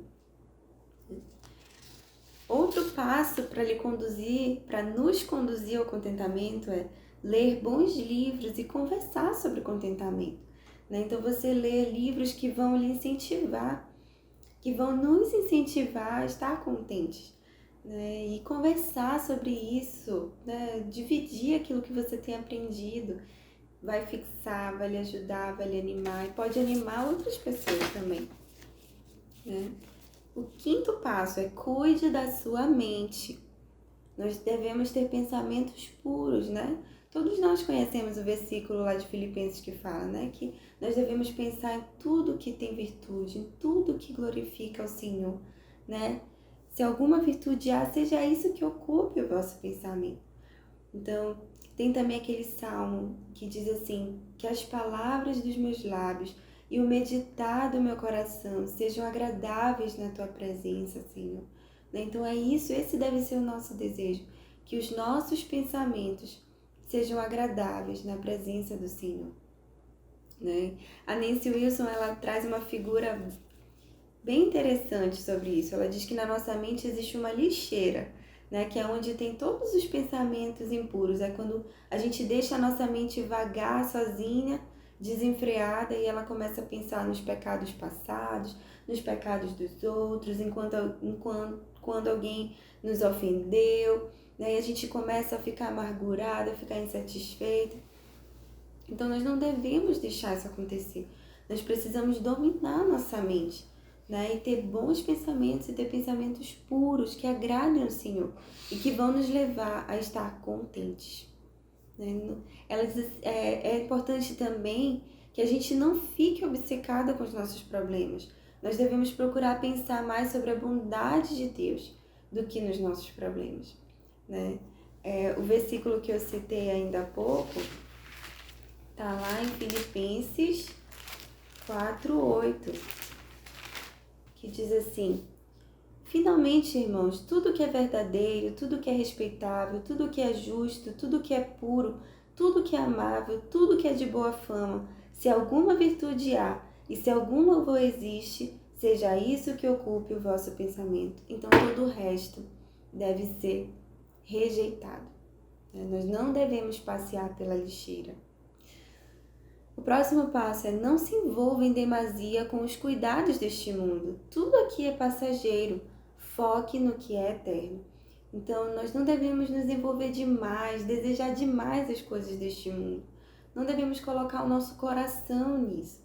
Outro passo para nos conduzir ao contentamento é ler bons livros e conversar sobre contentamento. Então você lê livros que vão lhe incentivar, que vão nos incentivar a estar contentes. E conversar sobre isso, dividir aquilo que você tem aprendido, vai fixar, vai lhe ajudar, vai lhe animar e pode animar outras pessoas também. O quinto passo é cuide da sua mente. Nós devemos ter pensamentos puros, Todos nós conhecemos o versículo lá de Filipenses que fala, que nós devemos pensar em tudo que tem virtude, em tudo que glorifica ao Senhor, Se alguma virtude há, seja isso que ocupe o vosso pensamento. Então, tem também aquele salmo que diz assim, que as palavras dos meus lábios e o meditar do meu coração sejam agradáveis na tua presença, Senhor. Então é isso, esse deve ser o nosso desejo, que os nossos pensamentos sejam agradáveis na presença do Senhor. A Nancy Wilson, ela traz uma figura bem interessante sobre isso. Ela diz que na nossa mente existe uma lixeira, que é onde tem todos os pensamentos impuros. É quando a gente deixa a nossa mente vagar sozinha, desenfreada, e ela começa a pensar nos pecados passados, nos pecados dos outros, quando alguém nos ofendeu, e a gente começa a ficar amargurada, a ficar insatisfeita. Então nós não devemos deixar isso acontecer. Nós precisamos dominar a nossa mente, e ter bons pensamentos e ter pensamentos puros que agradem ao Senhor e que vão nos levar a estar contentes. Ela diz, é importante também que a gente não fique obcecada com os nossos problemas. Nós devemos procurar pensar mais sobre a bondade de Deus do que nos nossos problemas. O versículo que eu citei ainda há pouco está lá em Filipenses 4:8, que diz assim: finalmente, irmãos, tudo que é verdadeiro, tudo que é respeitável, tudo que é justo, tudo que é puro, tudo que é amável, tudo que é de boa fama, se alguma virtude há e se algum louvor existe, seja isso que ocupe o vosso pensamento. Então todo o resto deve ser rejeitado. Nós não devemos passear pela lixeira. O próximo passo é não se envolva em demasia com os cuidados deste mundo. Tudo aqui é passageiro. Foque no que é eterno. Então, nós não devemos nos envolver demais, desejar demais as coisas deste mundo. Não devemos colocar o nosso coração nisso,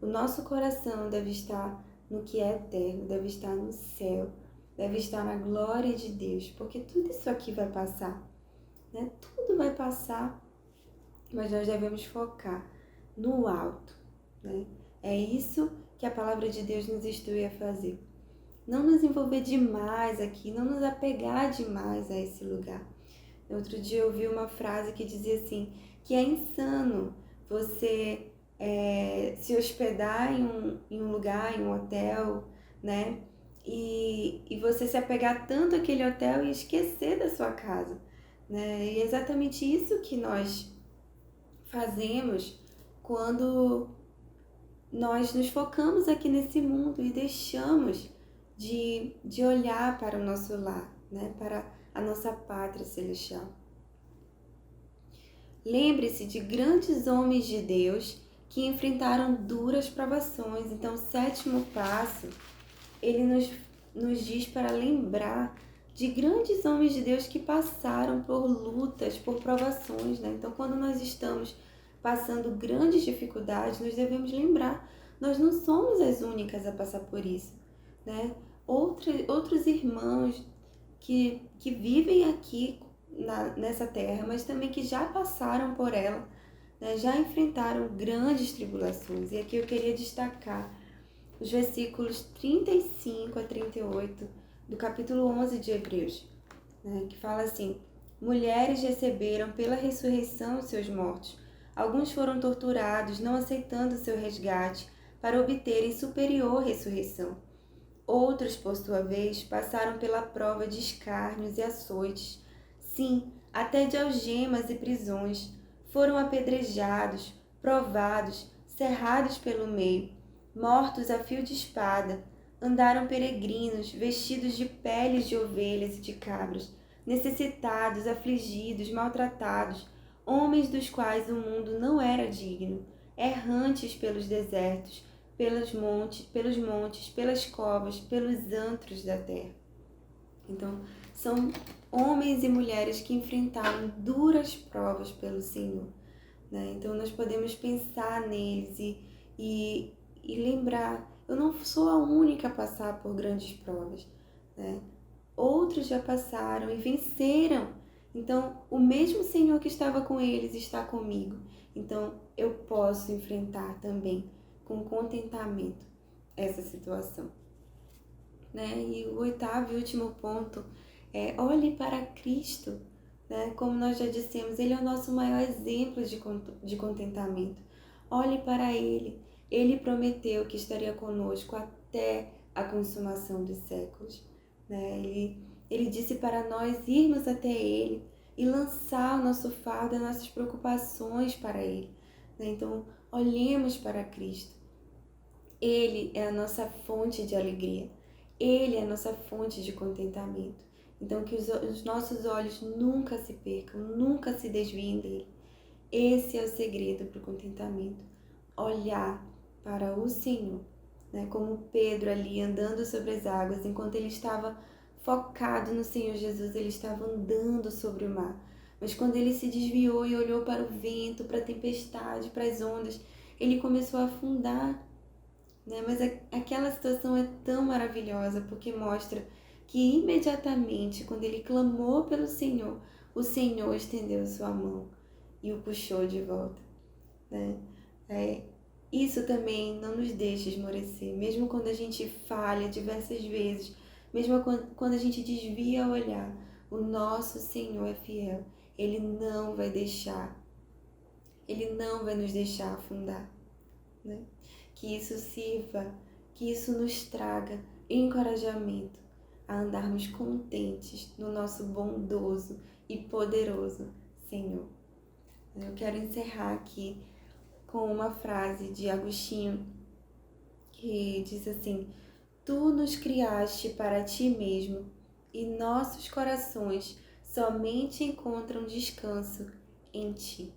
O nosso coração deve estar no que é eterno, deve estar no céu, deve estar na glória de Deus, porque tudo isso aqui vai passar, Tudo vai passar, mas nós devemos focar no alto, É isso que a palavra de Deus nos instrui a fazer. Não nos envolver demais aqui, não nos apegar demais a esse lugar. Outro dia eu ouvi uma frase que dizia assim, que é insano você se hospedar em um lugar, em um hotel, E você se apegar tanto àquele hotel e esquecer da sua casa, E é exatamente isso que nós fazemos quando nós nos focamos aqui nesse mundo e deixamos de olhar para o nosso lar, para a nossa pátria celestial. Lembre-se de grandes homens de Deus que enfrentaram duras provações. Então, o sétimo passo, ele nos diz para lembrar de grandes homens de Deus que passaram por lutas, por provações, Então, quando nós estamos passando grandes dificuldades, nós devemos lembrar, nós não somos as únicas a passar por isso, Outros irmãos que vivem aqui nessa terra, mas também que já passaram por ela, já enfrentaram grandes tribulações. E aqui eu queria destacar os versículos 35 a 38 do capítulo 11 de Hebreus, né, que fala assim: mulheres receberam pela ressurreição os seus mortos. Alguns foram torturados, não aceitando seu resgate, para obterem superior ressurreição. Outros, por sua vez, passaram pela prova de escárnios e açoites, sim, até de algemas e prisões. Foram apedrejados, provados, cerrados pelo meio, mortos a fio de espada. Andaram peregrinos, vestidos de peles de ovelhas e de cabras, necessitados, afligidos, maltratados, homens dos quais o mundo não era digno, errantes pelos desertos, pelos montes, pelas covas, pelos antros da terra. Então, são homens e mulheres que enfrentaram duras provas pelo Senhor, né? Então, nós podemos pensar neles e lembrar, eu não sou a única a passar por grandes provas, né? Outros já passaram e venceram. Então, o mesmo Senhor que estava com eles está comigo. Então, eu posso enfrentar também com contentamento essa situação, né? E o oitavo e último ponto é: olhe para Cristo, né? Como nós já dissemos, Ele é o nosso maior exemplo de contentamento. Olhe para Ele. Ele prometeu que estaria conosco até a consumação dos séculos, né? Ele disse para nós irmos até Ele e lançar o nosso fardo, as nossas preocupações para Ele, né? Então, olhemos para Cristo. Ele é a nossa fonte de alegria. Ele é a nossa fonte de contentamento. Então, que os nossos olhos nunca se percam, nunca se desviem dele. Esse é o segredo para o contentamento. Olhar para o Senhor, né? Como Pedro ali andando sobre as águas, enquanto ele estava focado no Senhor Jesus, ele estava andando sobre o mar. Mas quando ele se desviou e olhou para o vento, para a tempestade, para as ondas, ele começou a afundar, né? Mas aquela situação é tão maravilhosa porque mostra que imediatamente, quando ele clamou pelo Senhor, o Senhor estendeu sua mão e o puxou de volta, né? Isso também não nos deixa esmorecer, mesmo quando a gente falha diversas vezes, mesmo quando a gente desvia o olhar, o nosso Senhor é fiel. Ele não vai nos deixar afundar, né? Que isso sirva, que isso nos traga encorajamento a andarmos contentes no nosso bondoso e poderoso Senhor. Eu quero encerrar aqui com uma frase de Agostinho que diz assim: tu nos criaste para ti mesmo e nossos corações somente encontram descanso em ti.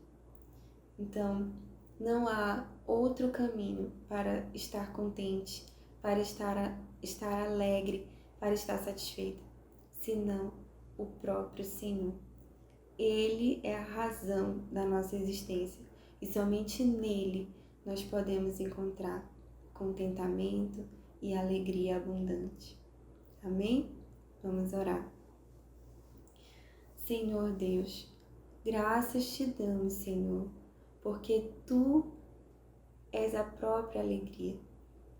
Então, não há outro caminho para estar contente, para estar alegre, para estar satisfeita, senão o próprio Senhor. Ele é a razão da nossa existência e somente nele nós podemos encontrar contentamento e alegria abundante. Amém? Vamos orar. Senhor Deus, graças te damos, Senhor, porque tu és a própria alegria.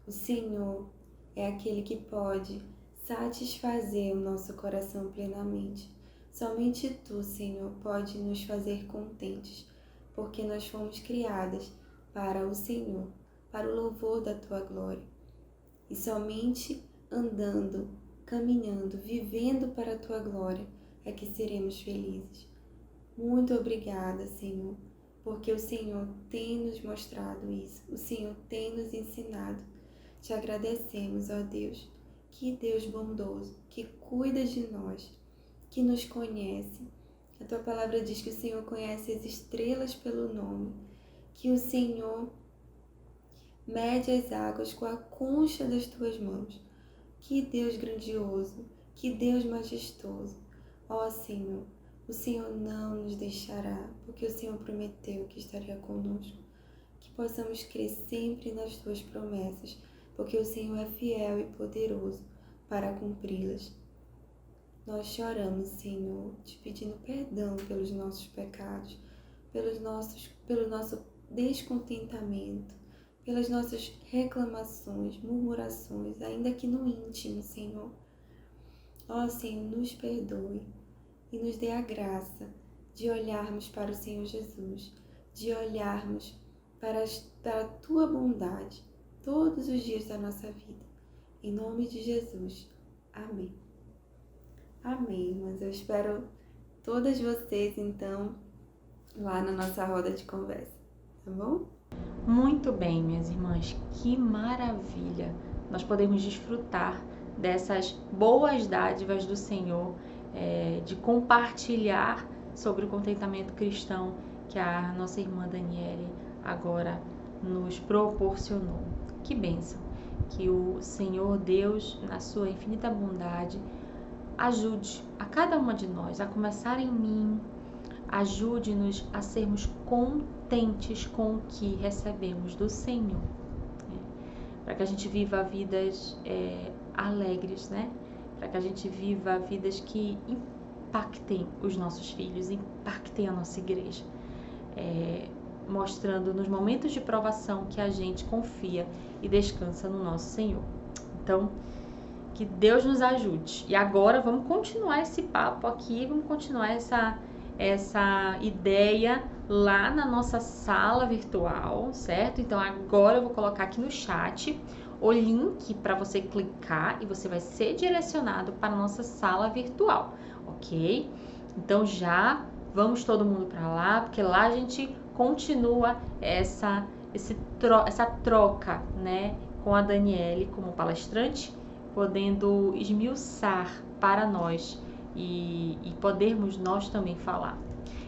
O Senhor é aquele que pode satisfazer o nosso coração plenamente. Somente tu, Senhor, pode nos fazer contentes, porque nós fomos criadas para o Senhor, para o louvor da tua glória. E somente andando, caminhando, vivendo para a tua glória é que seremos felizes. Muito obrigada, Senhor, porque o Senhor tem nos mostrado isso, o Senhor tem nos ensinado. Te agradecemos, ó Deus, que Deus bondoso, que cuida de nós, que nos conhece. A tua palavra diz que o Senhor conhece as estrelas pelo nome, que o Senhor mede as águas com a concha das tuas mãos. Que Deus grandioso, que Deus majestoso. Ó Senhor, o Senhor não nos deixará, porque o Senhor prometeu que estaria conosco. Que possamos crer sempre nas tuas promessas, porque o Senhor é fiel e poderoso para cumpri-las. Nós choramos, Senhor, te pedindo perdão pelos nossos pecados, pelo nosso descontentamento, pelas nossas reclamações, murmurações, ainda que no íntimo, Senhor. Ó Senhor, nos perdoe e nos dê a graça de olharmos para o Senhor Jesus, de olharmos para a Tua bondade todos os dias da nossa vida. Em nome de Jesus. Amém. Amém, irmãs. Eu espero todas vocês, então, lá na nossa roda de conversa, tá bom? Muito bem, minhas irmãs, que maravilha! Nós podemos desfrutar dessas boas dádivas do Senhor, de compartilhar sobre o contentamento cristão que a nossa irmã Daniele agora nos proporcionou. Que bênção! Que o Senhor Deus, na sua infinita bondade, ajude a cada uma de nós, a começar em mim, ajude-nos a sermos contentes com o que recebemos do Senhor, né? Para que a gente viva vidas alegres, né? Para que a gente viva vidas que impactem os nossos filhos, impactem a nossa igreja, mostrando nos momentos de provação que a gente confia e descansa no nosso Senhor. Então, que Deus nos ajude. E agora vamos continuar esse papo aqui, vamos continuar essa ideia lá na nossa sala virtual, certo? Então agora eu vou colocar aqui no chat o link para você clicar e você vai ser direcionado para a nossa sala virtual, ok? Então já vamos todo mundo para lá, porque lá a gente continua essa troca, né, com a Daniele como palestrante, podendo esmiuçar para nós e podermos nós também falar.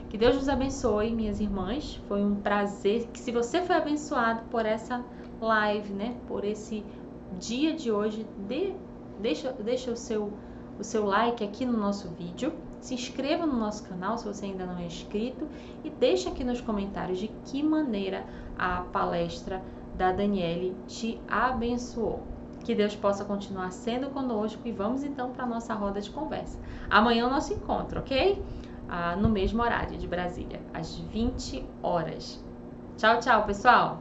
Que Deus nos abençoe, minhas irmãs. Foi um prazer. Que se você foi abençoado por essa live, né, por esse dia de hoje, deixa o seu like aqui no nosso vídeo. Se inscreva no nosso canal se você ainda não é inscrito e deixa aqui nos comentários de que maneira a palestra da Daniele te abençoou. Que Deus possa continuar sendo conosco e vamos então para a nossa roda de conversa. Amanhã é o nosso encontro, ok? No mesmo horário de Brasília, às 20 horas. Tchau, tchau, pessoal!